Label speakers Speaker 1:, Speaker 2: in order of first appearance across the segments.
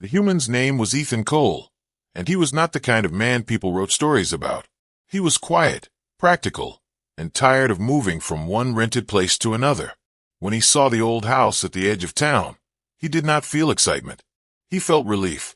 Speaker 1: The human's name was Ethan Cole, and he was not the kind of man people wrote stories about. He was quiet, practical, and tired of moving from one rented place to another. When he saw the old house at the edge of town, he did not feel excitement. He felt relief.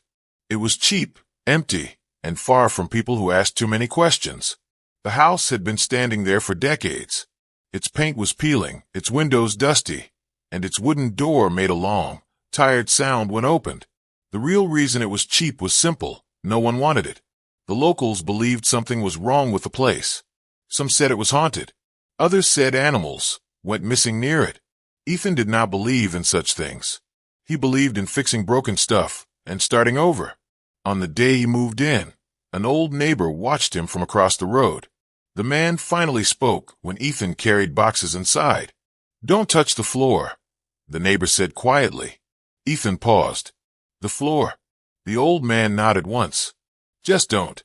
Speaker 1: It was cheap, empty, and far from people who asked too many questions. The house had been standing there for decades. Its paint was peeling, its windows dusty, and its wooden door made a long, tired sound when opened. The real reason it was cheap was simple. No one wanted it. The locals believed something was wrong with the place. Some said it was haunted. Others said animals went missing near it. Ethan did not believe in such things. He believed in fixing broken stuff and starting over. On the day he moved in, an old neighbor watched him from across the road. The man finally spoke when Ethan carried boxes inside. "Don't touch the floor," the neighbor said quietly. Ethan paused. "The floor?" The old man nodded once. "Just don't."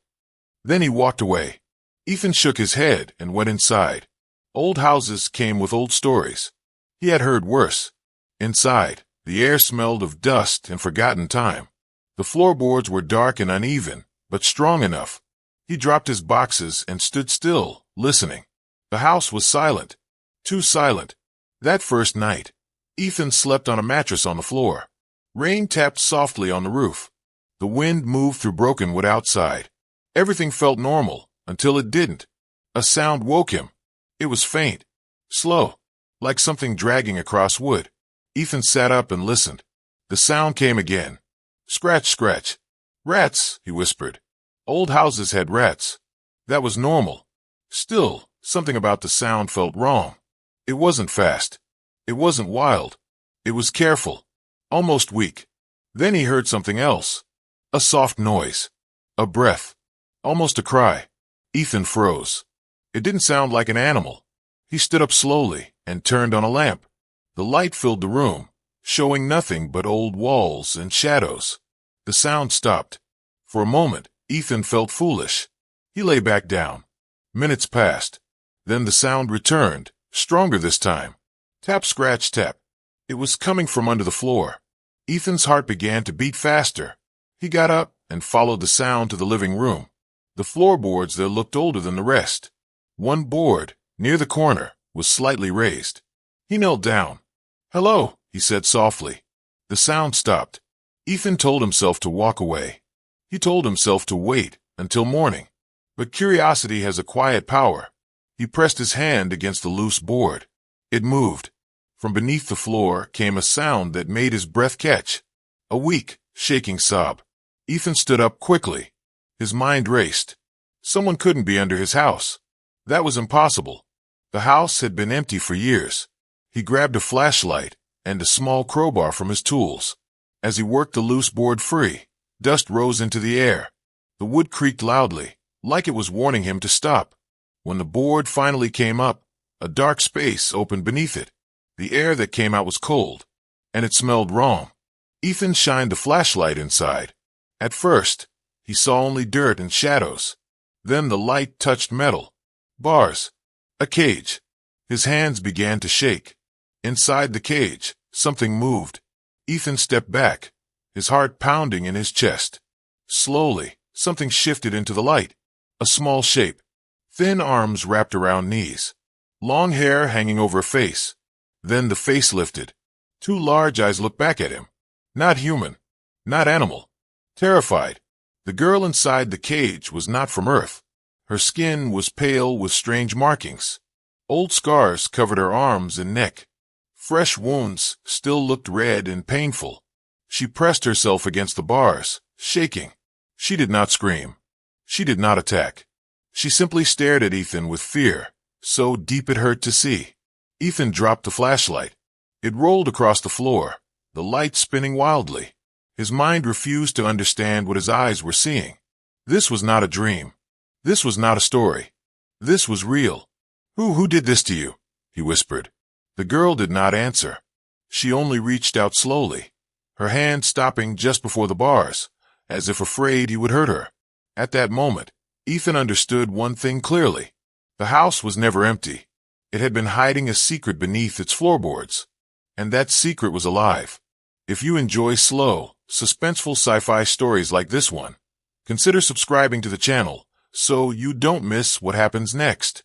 Speaker 1: Then he walked away. Ethan shook his head and went inside. Old houses came with old stories. He had heard worse. Inside, the air smelled of dust and forgotten time. The floorboards were dark and uneven, but strong enough. He dropped his boxes and stood still, listening. The house was silent. Too silent. That first night, Ethan slept on a mattress on the floor. Rain tapped softly on the roof. The wind moved through broken wood outside. Everything felt normal, until it didn't. A sound woke him. It was faint, slow, like something dragging across wood. Ethan sat up and listened. The sound came again. Scratch, scratch. "Rats," he whispered. Old houses had rats. That was normal. Still, something about the sound felt wrong. It wasn't fast. It wasn't wild. It was careful, almost weak. Then he heard something else. A soft noise. A breath. Almost a cry. Ethan froze. It didn't sound like an animal. He stood up slowly and turned on a lamp. The light filled the room, showing nothing but old walls and shadows. The sound stopped. For a moment, Ethan felt foolish. He lay back down. Minutes passed. Then the sound returned, stronger this time. Tap, scratch, tap. It was coming from under the floor. Ethan's heart began to beat faster. He got up and followed the sound to the living room. The floorboards there looked older than the rest. One board, near the corner, was slightly raised. He knelt down. "Hello," he said softly. The sound stopped. Ethan told himself to walk away. He told himself to wait until morning. But curiosity has a quiet power. He pressed his hand against the loose board. It moved. From beneath the floor came a sound that made his breath catch. A weak, shaking sob. Ethan stood up quickly. His mind raced. Someone couldn't be under his house. That was impossible. The house had been empty for years. He grabbed a flashlight and a small crowbar from his tools. As he worked the loose board free, dust rose into the air. The wood creaked loudly, like it was warning him to stop. When the board finally came up, a dark space opened beneath it. The air that came out was cold, and it smelled wrong. Ethan shined the flashlight inside. At first, he saw only dirt and shadows. Then the light touched metal. Bars. A cage. His hands began to shake. Inside the cage, something moved. Ethan stepped back, his heart pounding in his chest. Slowly, something shifted into the light. A small shape. Thin arms wrapped around knees. Long hair hanging over a face. Then the face lifted. Two large eyes looked back at him. Not human. Not animal. Terrified. The girl inside the cage was not from Earth. Her skin was pale with strange markings. Old scars covered her arms and neck. Fresh wounds still looked red and painful. She pressed herself against the bars, shaking. She did not scream. She did not attack. She simply stared at Ethan with fear, so deep it hurt to see. Ethan dropped the flashlight. It rolled across the floor, the light spinning wildly. His mind refused to understand what his eyes were seeing. This was not a dream. This was not a story. This was real. Who did this to you?" he whispered. The girl did not answer. She only reached out slowly, her hand stopping just before the bars, as if afraid he would hurt her. At that moment, Ethan understood one thing clearly. The house was never empty. It had been hiding a secret beneath its floorboards. And that secret was alive. If you enjoy slow, suspenseful sci-fi stories like this one. Consider subscribing to the channel so you don't miss what happens next.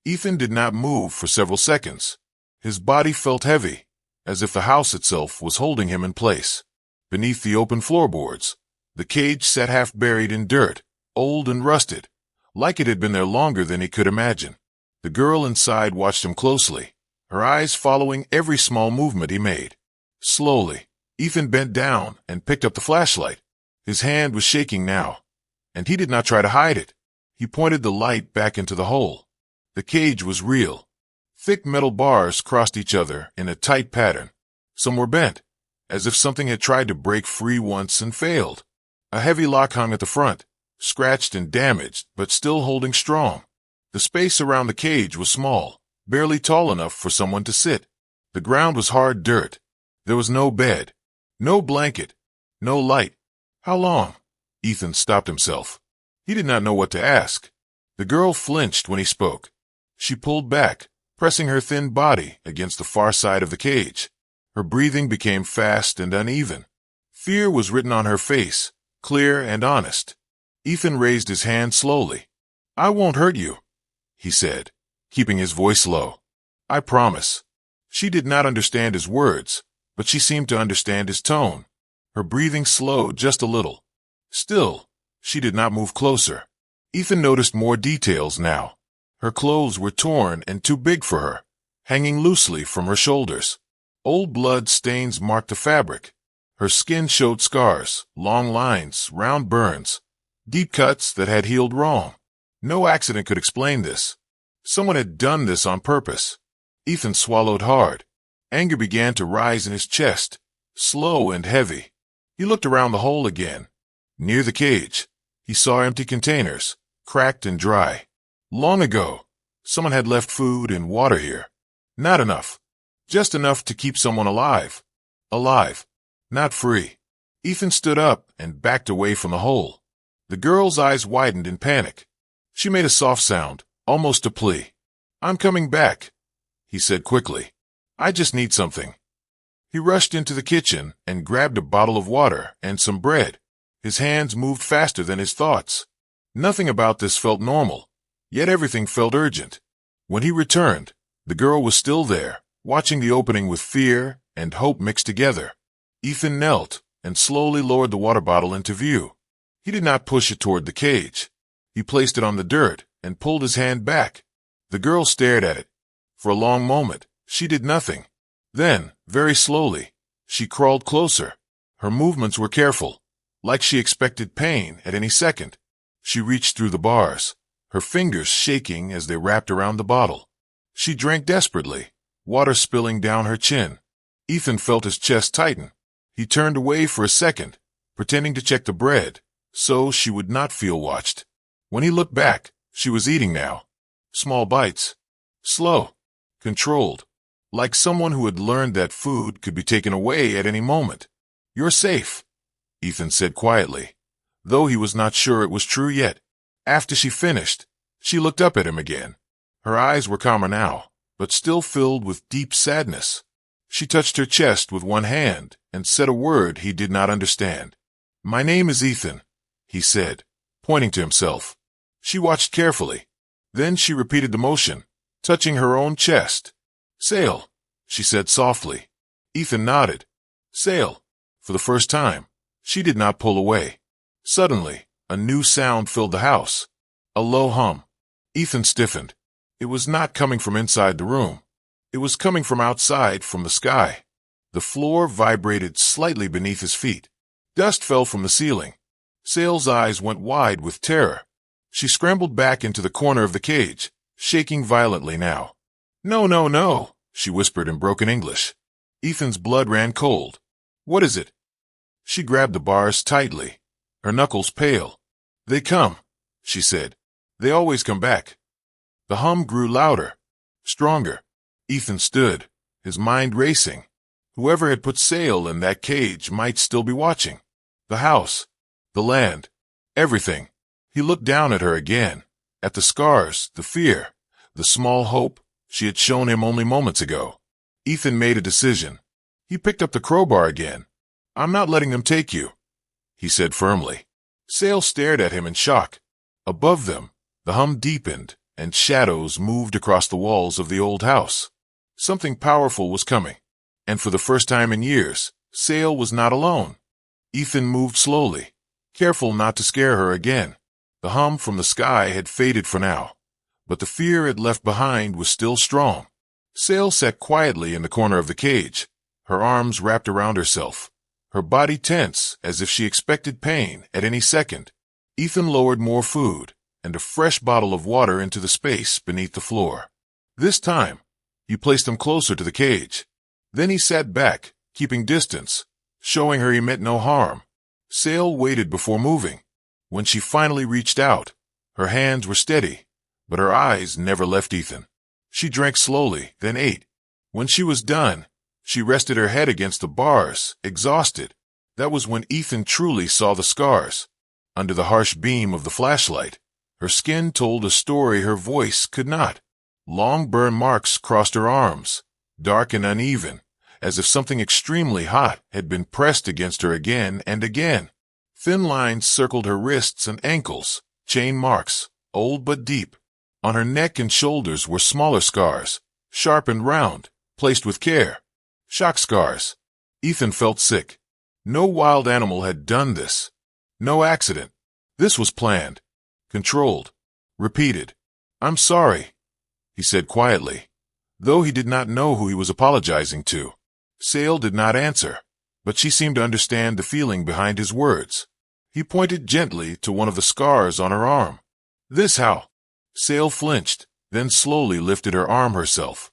Speaker 1: Ethan did not move for several seconds. His body felt heavy, as if the house itself was holding him in place. Beneath the open floorboards, the cage sat half buried in dirt, old and rusted, like it had been there longer than he could imagine. The girl inside watched him closely, her eyes following every small movement he made. Slowly, Ethan bent down and picked up the flashlight. His hand was shaking now, and he did not try to hide it. He pointed the light back into the hole. The cage was real. Thick metal bars crossed each other in a tight pattern. Some were bent, as if something had tried to break free once and failed. A heavy lock hung at the front, scratched and damaged, but still holding strong. The space around the cage was small, barely tall enough for someone to sit. The ground was hard dirt. There was no bed, no blanket, no light. How long? Ethan stopped himself. He did not know what to ask. The girl flinched when he spoke. She pulled back, pressing her thin body against the far side of the cage. Her breathing became fast and uneven. Fear was written on her face, clear and honest. Ethan raised his hand slowly. "I won't hurt you," he said, keeping his voice low. "I promise." She did not understand his words, but she seemed to understand his tone. Her breathing slowed just a little. Still, she did not move closer. Ethan noticed more details now. Her clothes were torn and too big for her, hanging loosely from her shoulders. Old blood stains marked the fabric. Her skin showed scars, long lines, round burns, deep cuts that had healed wrong. No accident could explain this. Someone had done this on purpose. Ethan swallowed hard. Anger began to rise in his chest, slow and heavy. He looked around the hole again. Near the cage, he saw empty containers, cracked and dry. Long ago, someone had left food and water here. Not enough. Just enough to keep someone alive. Alive, not free. Ethan stood up and backed away from the hole. The girl's eyes widened in panic. She made a soft sound, almost a plea. "I'm coming back," he said quickly. "I just need something." He rushed into the kitchen and grabbed a bottle of water and some bread. His hands moved faster than his thoughts. Nothing about this felt normal, yet everything felt urgent. When he returned, the girl was still there, watching the opening with fear and hope mixed together. Ethan knelt and slowly lowered the water bottle into view. He did not push it toward the cage. He placed it on the dirt and pulled his hand back. The girl stared at it. For a long moment, she did nothing. Then, very slowly, she crawled closer. Her movements were careful, like she expected pain at any second. She reached through the bars, her fingers shaking as they wrapped around the bottle. She drank desperately, water spilling down her chin. Ethan felt his chest tighten. He turned away for a second, pretending to check the bread, so she would not feel watched. When he looked back, she was eating now. Small bites. Slow. Controlled. Like someone who had learned that food could be taken away at any moment. "You're safe," Ethan said quietly, though he was not sure it was true yet. After she finished, she looked up at him again. Her eyes were calmer now, but still filled with deep sadness. She touched her chest with one hand and said a word he did not understand. "My name is Ethan," he said, pointing to himself. She watched carefully. Then she repeated the motion, touching her own chest. "Sail," she said softly. Ethan nodded. "Sail." For the first time, she did not pull away. Suddenly, a new sound filled the house. A low hum. Ethan stiffened. It was not coming from inside the room. It was coming from outside, from the sky. The floor vibrated slightly beneath his feet. Dust fell from the ceiling. Sail's eyes went wide with terror. She scrambled back into the corner of the cage, shaking violently now. "No, no, no," she whispered in broken English. Ethan's blood ran cold. "What is it?" She grabbed the bars tightly, her knuckles pale. "They come," she said. "They always come back." The hum grew louder, stronger. Ethan stood, his mind racing. Whoever had put Sail in that cage might still be watching. The house, the land, everything. He looked down at her again, at the scars, the fear, the small hope she had shown him only moments ago. Ethan made a decision. He picked up the crowbar again. I'm not letting them take you, he said firmly. Sale stared at him in shock. Above them, the hum deepened, and shadows moved across the walls of the old house. Something powerful was coming, and for the first time in years, Sale was not alone. Ethan moved slowly, careful not to scare her again. The hum from the sky had faded for now, but the fear it left behind was still strong. Sale sat quietly in the corner of the cage, her arms wrapped around herself, her body tense as if she expected pain at any second. Ethan lowered more food and a fresh bottle of water into the space beneath the floor. This time, he placed them closer to the cage. Then he sat back, keeping distance, showing her he meant no harm. Sale waited before moving. When she finally reached out, her hands were steady, but her eyes never left Ethan. She drank slowly, then ate. When she was done, she rested her head against the bars, exhausted. That was when Ethan truly saw the scars. Under the harsh beam of the flashlight, her skin told a story her voice could not. Long burn marks crossed her arms, dark and uneven, as if something extremely hot had been pressed against her again and again. Thin lines circled her wrists and ankles, chain marks, old but deep. On her neck and shoulders were smaller scars, sharp and round, placed with care. Shock scars. Ethan felt sick. No wild animal had done this. No accident. This was planned, controlled, repeated. I'm sorry, he said quietly, though he did not know who he was apologizing to. Sale did not answer, but she seemed to understand the feeling behind his words. He pointed gently to one of the scars on her arm. This how? Sale flinched, then slowly lifted her arm herself.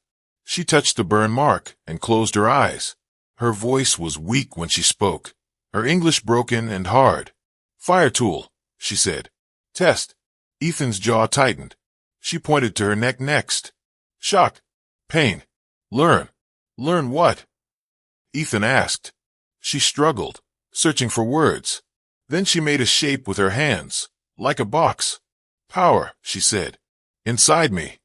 Speaker 1: She touched the burn mark and closed her eyes. Her voice was weak when she spoke, her English broken and hard. Fire tool, she said. Test. Ethan's jaw tightened. She pointed to her neck next. Shock. Pain. Learn. Learn what? Ethan asked. She struggled, searching for words. Then she made a shape with her hands, like a box. Power, she said. Inside me.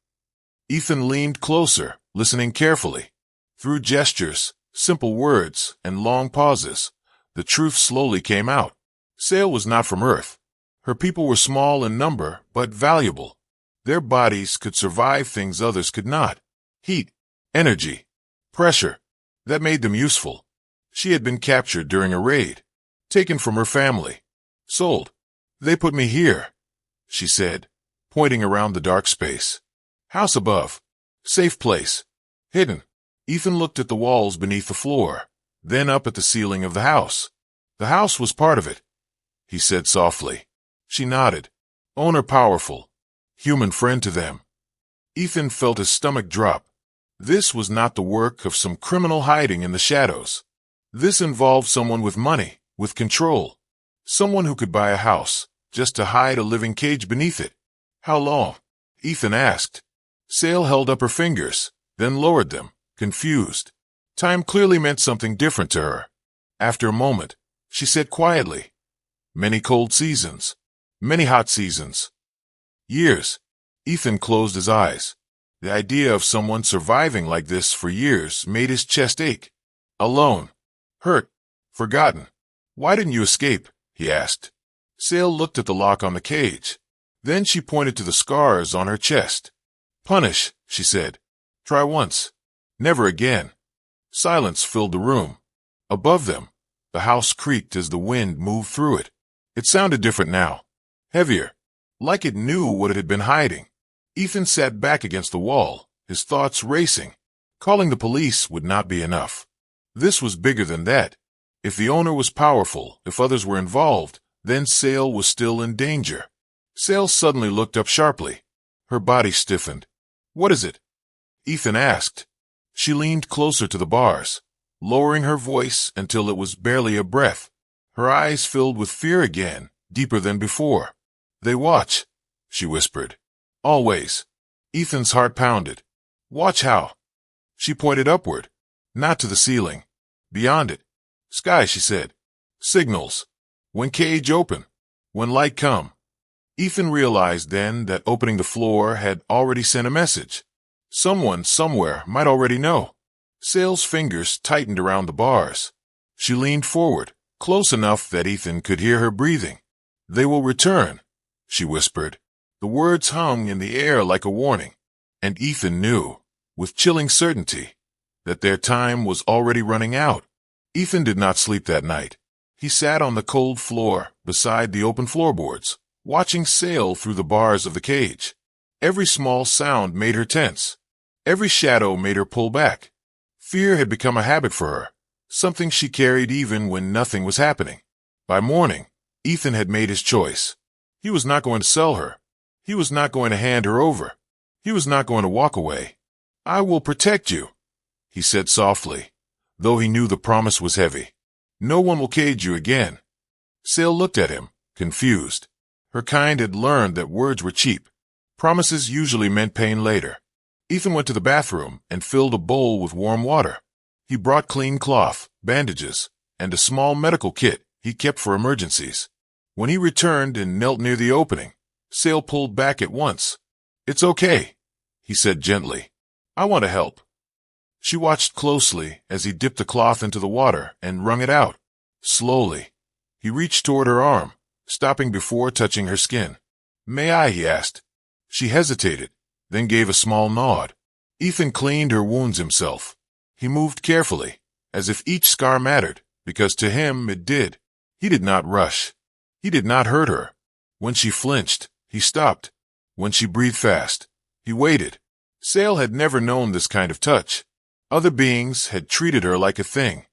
Speaker 1: Ethan leaned closer, listening carefully. Through gestures, simple words, and long pauses, the truth slowly came out. Sale was not from Earth. Her people were small in number, but valuable. Their bodies could survive things others could not. Heat, energy, pressure. That made them useful. She had been captured during a raid, taken from her family, sold. They put me here, she said, pointing around the dark space. House above. Safe place. Hidden. Ethan looked at the walls beneath the floor, then up at the ceiling of the house. The house was part of it, he said softly. She nodded. Owner powerful. Human friend to them. Ethan felt his stomach drop. This was not the work of some criminal hiding in the shadows. This involved someone with money, with control. Someone who could buy a house, just to hide a living cage beneath it. How long? Ethan asked. Sale held up her fingers, then lowered them, confused. Time clearly meant something different to her. After a moment, she said quietly, many cold seasons, many hot seasons. Years. Ethan closed his eyes. The idea of someone surviving like this for years made his chest ache. Alone. Hurt. Forgotten. Why didn't you escape? He asked. Sale looked at the lock on the cage. Then she pointed to the scars on her chest. Punish, she said. Try once. Never again. Silence filled the room. Above them, the house creaked as the wind moved through it. It sounded different now. Heavier. Like it knew what it had been hiding. Ethan sat back against the wall, his thoughts racing. Calling the police would not be enough. This was bigger than that. If the owner was powerful, if others were involved, then Sale was still in danger. Sale suddenly looked up sharply. Her body stiffened. What is it? Ethan asked. She leaned closer to the bars, lowering her voice until it was barely a breath. Her eyes filled with fear again, deeper than before. They watch, she whispered. Always. Ethan's heart pounded. Watch how? She pointed upward, not to the ceiling. Beyond it. Sky, she said. Signals. When cage open. When light come. Ethan realized then that opening the floor had already sent a message. Someone somewhere might already know. Sale's fingers tightened around the bars. She leaned forward, close enough that Ethan could hear her breathing. "They will return," she whispered. The words hung in the air like a warning, and Ethan knew, with chilling certainty, that their time was already running out. Ethan did not sleep that night. He sat on the cold floor beside the open floorboards, watching Sail through the bars of the cage. Every small sound made her tense. Every shadow made her pull back. Fear had become a habit for her, something she carried even when nothing was happening. By morning, Ethan had made his choice. He was not going to sell her. He was not going to hand her over. He was not going to walk away. "I will protect you," he said softly, though he knew the promise was heavy. "No one will cage you again." Sail looked at him, confused. Her kind had learned that words were cheap. Promises usually meant pain later. Ethan went to the bathroom and filled a bowl with warm water. He brought clean cloth, bandages, and a small medical kit he kept for emergencies. When he returned and knelt near the opening, Sail pulled back at once. "It's okay," he said gently. "I want to help." She watched closely as he dipped the cloth into the water and wrung it out. Slowly, he reached toward her arm, stopping before touching her skin. "May I?" he asked. She hesitated, then gave a small nod. Ethan cleaned her wounds himself. He moved carefully, as if each scar mattered, because to him it did. He did not rush. He did not hurt her. When she flinched, he stopped. When she breathed fast, he waited. Sail had never known this kind of touch. Other beings had treated her like a thing,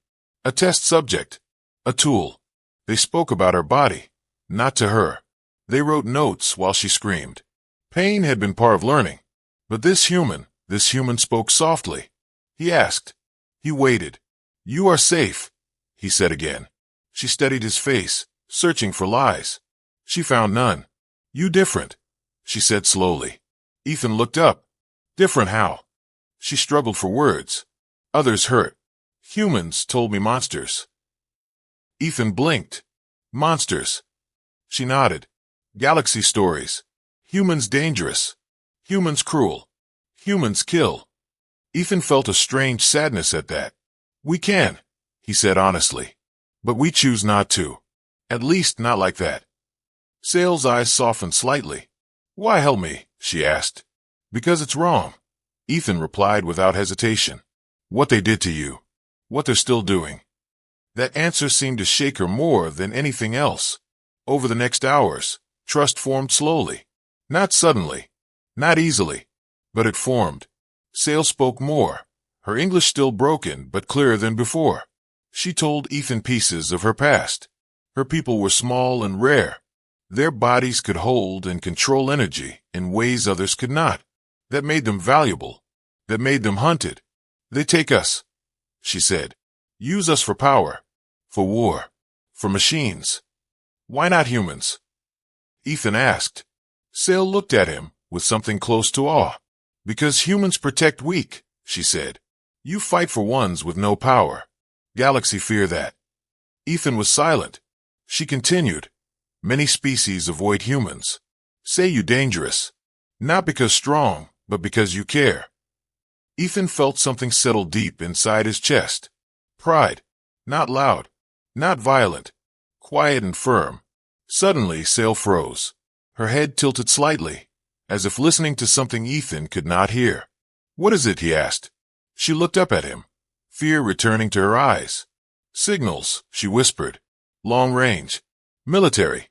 Speaker 1: a test subject, a tool. They spoke about her body, not to her. They wrote notes while she screamed. Pain had been part of learning, but this human spoke softly. He asked. He waited. "You are safe," he said again. She studied his face, searching for lies. She found none. "You different," she said slowly. Ethan looked up. "Different how?" She struggled for words. "Others hurt. Humans told me monsters." Ethan blinked. "Monsters." She nodded. "Galaxy stories. Humans dangerous. Humans cruel. Humans kill." Ethan felt a strange sadness at that. "We can," he said honestly. "But we choose not to. At least not like that." Sail's eyes softened slightly. "Why help me?" she asked. "Because it's wrong," Ethan replied without hesitation. "What they did to you. What they're still doing." That answer seemed to shake her more than anything else. Over the next hours, trust formed slowly. Not suddenly. Not easily. But it formed. Sail spoke more, her English still broken but clearer than before. She told Ethan pieces of her past. Her people were small and rare. Their bodies could hold and control energy in ways others could not. That made them valuable. That made them hunted. "They take us," she said. "Use us for power. For war. For machines. Why not humans?" Ethan asked. Sail looked at him with something close to awe. "Because humans protect weak," she said. "You fight for ones with no power. Galaxy fear that." Ethan was silent. She continued. "Many species avoid humans. Say you dangerous. Not because strong, but because you care." Ethan felt something settle deep inside his chest. Pride. Not loud. Not violent. Quiet and firm. Suddenly, Sail froze. Her head tilted slightly, as if listening to something Ethan could not hear. "What is it?" he asked. She looked up at him, fear returning to her eyes. "Signals," she whispered. "Long range. Military."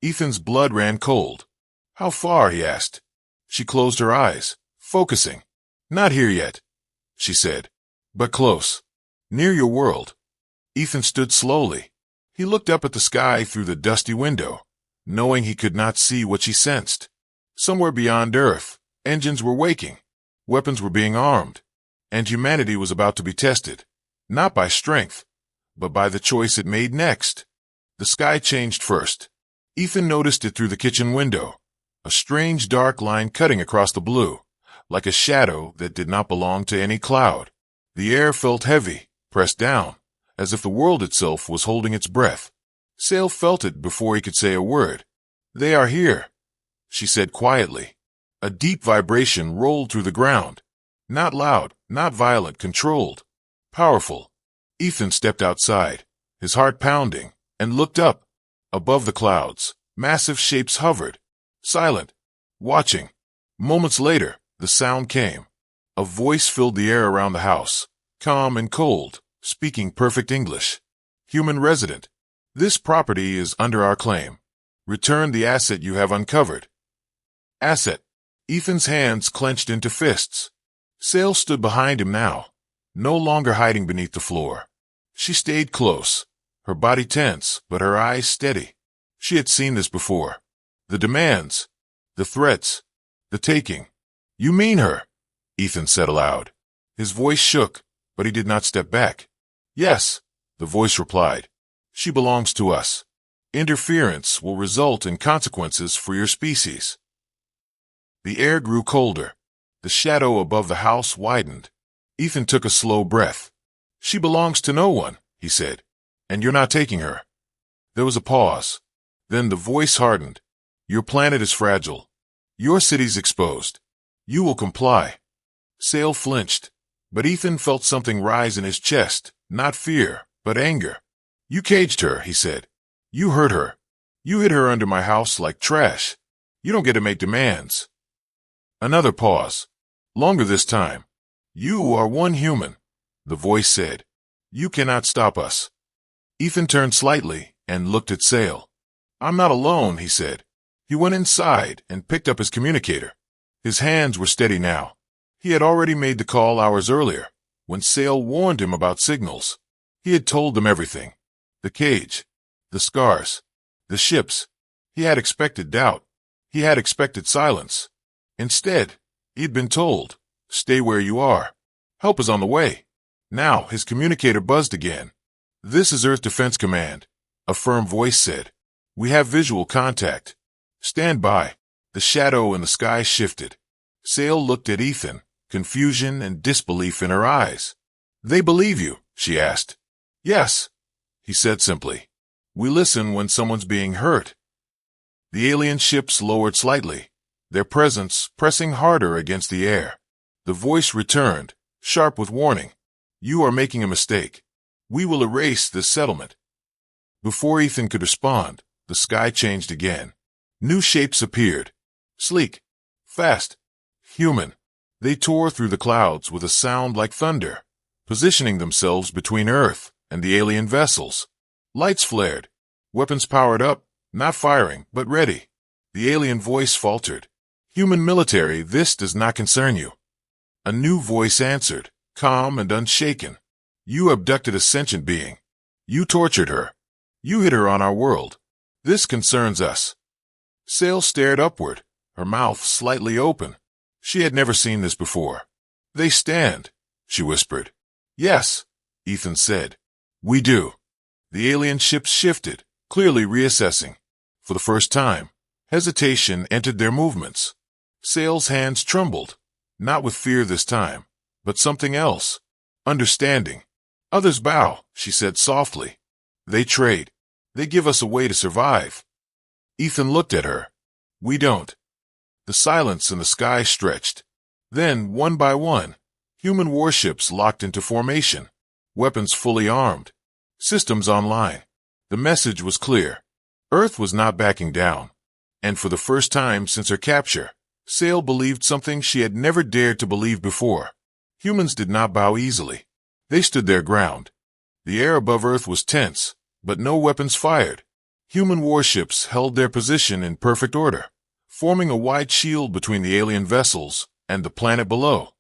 Speaker 1: Ethan's blood ran cold. "How far?" he asked. She closed her eyes, focusing. "Not here yet," she said, "but close. Near your world." Ethan stood slowly. He looked up at the sky through the dusty window, knowing he could not see what she sensed. Somewhere beyond Earth, engines were waking, weapons were being armed, and humanity was about to be tested, not by strength, but by the choice it made next. The sky changed first. Ethan noticed it through the kitchen window, a strange dark line cutting across the blue, like a shadow that did not belong to any cloud. The air felt heavy, pressed down, as if the world itself was holding its breath. Sail felt it before he could say a word. "They are here," she said quietly. A deep vibration rolled through the ground. Not loud, not violent, controlled. Powerful. Ethan stepped outside. his heart pounding, and looked up. Above the clouds, massive shapes hovered, silent, watching. Moments later, the sound came. A voice filled the air around the house, calm and cold, speaking perfect English. Human resident. This property is under our claim. Return the asset you have uncovered. Asset. Ethan's hands clenched into fists. Sale stood behind him now, no longer hiding beneath the floor. She stayed close, her body tense, but her eyes steady. She had seen this before. The demands, the threats, the taking. You mean her? Ethan said aloud. His voice shook, but he did not step back. Yes, the voice replied. She belongs to us. Interference will result in consequences for your species. The air grew colder. The shadow above the house widened. Ethan took a slow breath. She belongs to no one, he said, and you're not taking her. There was a pause. Then the voice hardened. Your planet is fragile. Your city's exposed. You will comply. Sale flinched, but Ethan felt something rise in his chest, not fear, but anger. You caged her, he said. You hurt her. You hid her under my house like trash. You don't get to make demands. Another pause. Longer this time. You are one human, the voice said. You cannot stop us. Ethan turned slightly and looked at Sale. I'm not alone, he said. He went inside and picked up his communicator. His hands were steady now. He had already made the call hours earlier, when Sale warned him about signals. He had told them everything. The cage, the scars, the ships. He had expected doubt. He had expected silence. Instead, he had been told, stay where you are. Help is on the way. Now his communicator buzzed again. This is Earth Defense Command, a firm voice said. We have visual contact. Stand by. The shadow in the sky shifted. Sale looked at Ethan, confusion and disbelief in her eyes. They believe you, she asked. Yes, he said simply. We listen when someone's being hurt. The alien ships lowered slightly, their presence pressing harder against the air. The voice returned, sharp with warning. You are making a mistake. We will erase this settlement. Before Ethan could respond, the sky changed again. New shapes appeared. Sleek, fast, human. They tore through the clouds with a sound like thunder, positioning themselves between Earth and the alien vessels. Lights flared. Weapons powered up, not firing, but ready. The alien voice faltered. Human military, this does not concern you. A new voice answered, calm and unshaken. You abducted a sentient being. You tortured her. You hid her on our world. This concerns us. Sale stared upward, her mouth slightly open. She had never seen this before. They stand, she whispered. Yes, Ethan said. We do. The alien ships shifted, clearly reassessing. For the first time, hesitation entered their movements. Sale's hands trembled, not with fear this time, but something else. Understanding. Others bow, she said softly. They trade. They give us a way to survive. Ethan looked at her. We don't. The silence in the sky stretched. Then, one by one, human warships locked into formation, weapons fully armed, systems online. The message was clear. Earth was not backing down. And for the first time since her capture, Sale believed something she had never dared to believe before. Humans did not bow easily. They stood their ground. The air above Earth was tense, but no weapons fired. Human warships held their position in perfect order, forming a wide shield between the alien vessels and the planet below.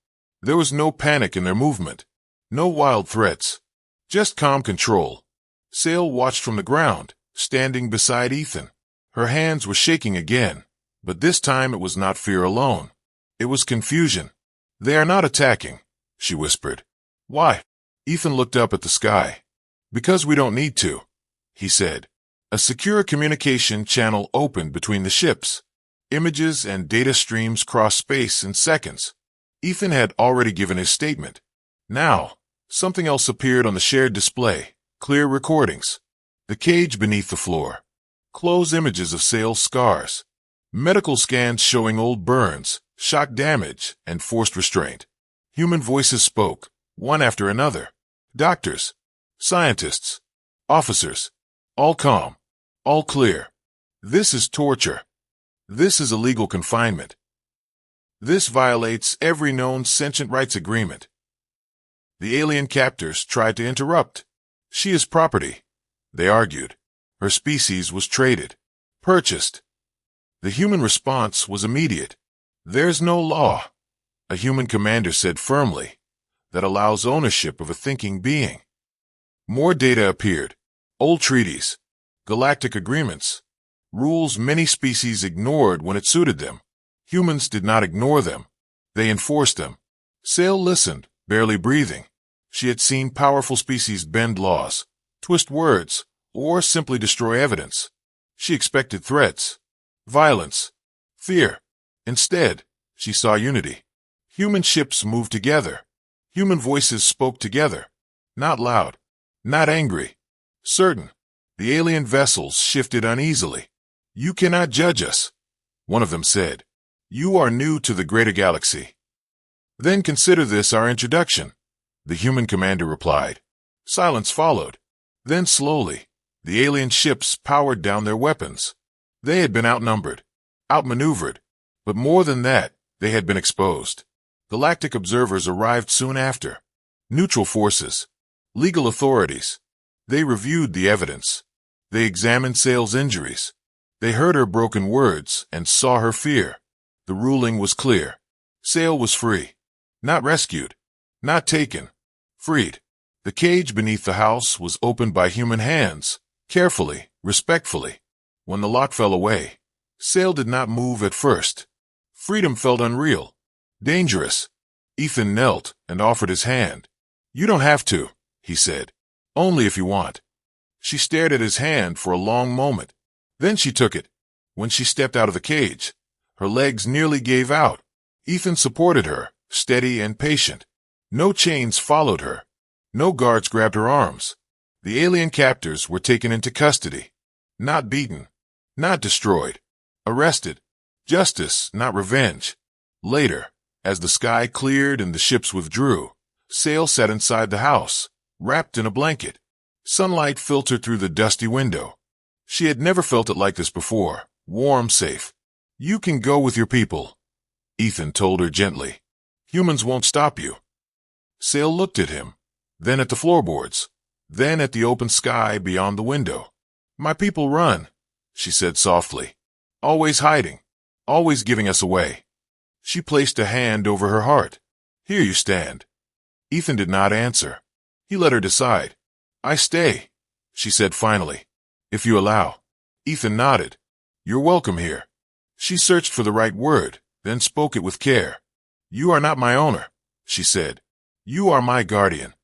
Speaker 1: There was no panic in their movement, no wild threats, just calm control. Sale watched from the ground, standing beside Ethan. Her hands were shaking again, but this time it was not fear alone. It was confusion. They are not attacking, she whispered. Why? Ethan looked up at the sky. Because we don't need to, he said. A secure communication channel opened between the ships. Images and data streams crossed space in seconds. Ethan had already given his statement. Now, something else appeared on the shared display. Clear recordings. The cage beneath the floor. Close images of Sale's scars. Medical scans showing old burns, shock damage, and forced restraint. Human voices spoke, one after another. Doctors. Scientists. Officers. All calm. All clear. This is torture. This is illegal confinement. This violates every known sentient rights agreement. The alien captors tried to interrupt. She is property, they argued. Her species was traded, purchased. The human response was immediate. There's no law, a human commander said firmly, that allows ownership of a thinking being. More data appeared. Old treaties, galactic agreements, rules many species ignored when it suited them. Humans did not ignore them. They enforced them. Sale listened, barely breathing. She had seen powerful species bend laws, twist words, or simply destroy evidence. She expected threats, violence, fear. Instead, she saw unity. Human ships moved together. Human voices spoke together. Not loud, not angry, certain. The alien vessels shifted uneasily. You cannot judge us, one of them said. You are new to the greater galaxy. Then consider this our introduction, the human commander replied. Silence followed. Then slowly, the alien ships powered down their weapons. They had been outnumbered, outmaneuvered, but more than that, they had been exposed. Galactic observers arrived soon after. Neutral forces, legal authorities. They reviewed the evidence. They examined Sale's injuries. They heard her broken words and saw her fear. The ruling was clear. Sale was free. Not rescued. Not taken. Freed. The cage beneath the house was opened by human hands, carefully, respectfully. When the lock fell away, Sale did not move at first. Freedom felt unreal. Dangerous. Ethan knelt and offered his hand. You don't have to, he said. Only if you want. She stared at his hand for a long moment. Then she took it. When she stepped out of the cage, her legs nearly gave out. Ethan supported her, steady and patient. No chains followed her. No guards grabbed her arms. The alien captors were taken into custody. Not beaten. Not destroyed. Arrested. Justice, not revenge. Later, as the sky cleared and the ships withdrew, Sale sat inside the house, wrapped in a blanket. Sunlight filtered through the dusty window. She had never felt it like this before. Warm, safe. You can go with your people, Ethan told her gently. Humans won't stop you. Sale looked at him, then at the floorboards, then at the open sky beyond the window. My people run, she said softly. Always hiding, always giving us away. She placed a hand over her heart. Here you stand. Ethan did not answer. He let her decide. I stay, she said finally. If you allow. Ethan nodded. You're welcome here. She searched for the right word, then spoke it with care. You are not my owner, she said. You are my guardian.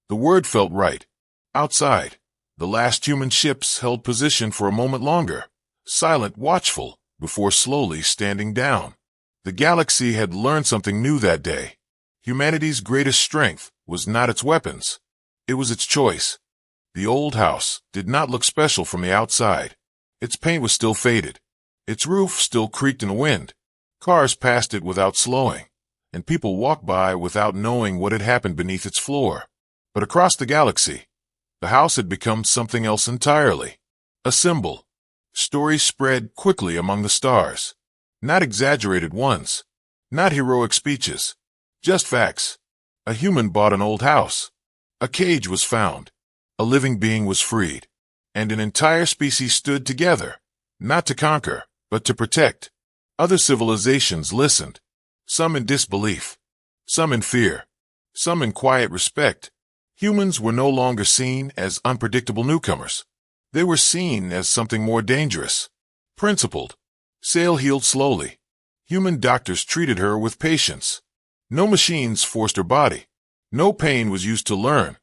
Speaker 1: The word felt right. Outside, the last human ships held position for a moment longer, silent, watchful, before slowly standing down. The galaxy had learned something new that day. Humanity's greatest strength was not its weapons. It was its choice. The old house did not look special from the outside. Its paint was still faded. Its roof still creaked in the wind. Cars passed it without slowing, and people walked by without knowing what had happened beneath its floor. But across the galaxy, the house had become something else entirely. A symbol. Stories spread quickly among the stars. Not exaggerated ones. Not heroic speeches. Just facts. A human bought an old house. A cage was found. A living being was freed. And an entire species stood together, not to conquer, but to protect. Other civilizations listened. Some in disbelief. Some in fear. Some in quiet respect. Humans were no longer seen as unpredictable newcomers. They were seen as something more dangerous. Principled. Sale healed slowly. Human doctors treated her with patience. No machines forced her body. No pain was used to learn.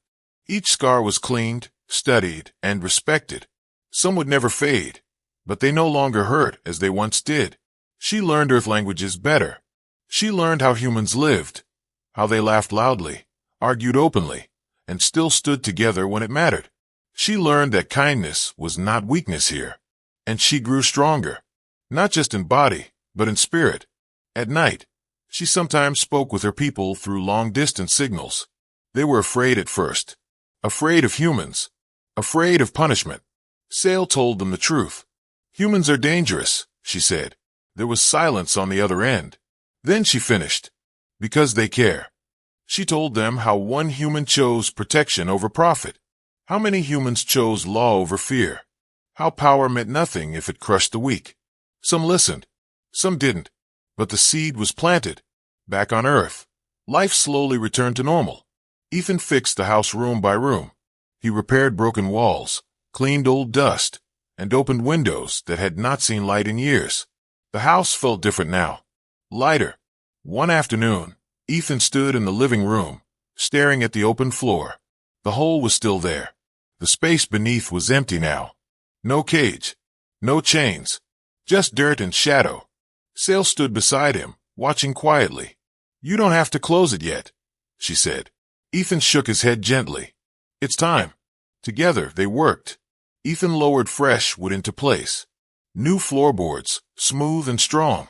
Speaker 1: Each scar was cleaned, studied, and respected. Some would never fade, but they no longer hurt as they once did. She learned Earth languages better. She learned how humans lived, how they laughed loudly, argued openly, and still stood together when it mattered. She learned that kindness was not weakness here, and she grew stronger, not just in body, but in spirit. At night, she sometimes spoke with her people through long-distance signals. They were afraid at first, afraid of humans, afraid of punishment. Sale told them the truth. Humans are dangerous, she said. There was silence on the other end. Then she finished. Because they care. She told them how one human chose protection over profit. How many humans chose law over fear. How power meant nothing if it crushed the weak. Some listened. Some didn't. But the seed was planted. Back on Earth. Life slowly returned to normal. Ethan fixed the house room by room. He repaired broken walls, cleaned old dust, and opened windows that had not seen light in years. The house felt different now. Lighter. One afternoon, Ethan stood in the living room, staring at the open floor. The hole was still there. The space beneath was empty now. No cage. No chains. Just dirt and shadow. Sale stood beside him, watching quietly. You don't have to close it yet, she said. Ethan shook his head gently. It's time. Together they worked. Ethan lowered fresh wood into place. New floorboards, smooth and strong.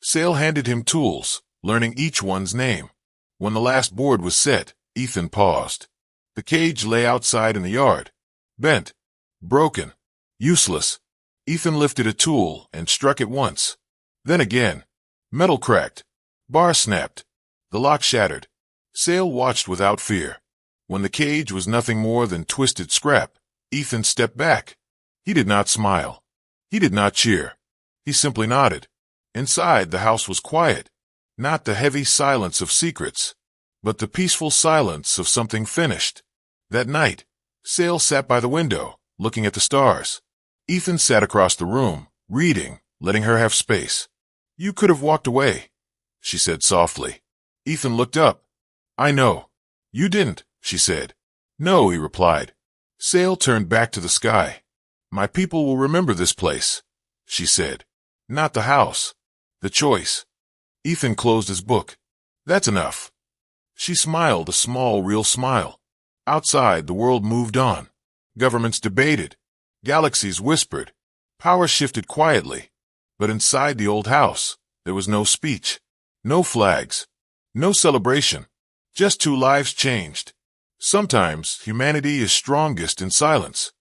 Speaker 1: Sale handed him tools, learning each one's name. When the last board was set, Ethan paused. The cage lay outside in the yard. Bent. Broken. Useless. Ethan lifted a tool and struck it once. Then again. Metal cracked. Bar snapped. The lock shattered. Sale watched without fear. When the cage was nothing more than twisted scrap, Ethan stepped back. He did not smile. He did not cheer. He simply nodded. Inside, the house was quiet. Not the heavy silence of secrets, but the peaceful silence of something finished. That night, Sale sat by the window, looking at the stars. Ethan sat across the room, reading, letting her have space. You could have walked away, she said softly. Ethan looked up. I know. You didn't, she said. No, he replied. Sale turned back to the sky. My people will remember this place, she said. Not the house. The choice. Ethan closed his book. That's enough. She smiled a small, real smile. Outside, the world moved on. Governments debated. Galaxies whispered. Power shifted quietly. But inside the old house, there was no speech. No flags. No celebration. Just two lives changed. Sometimes humanity is strongest in silence.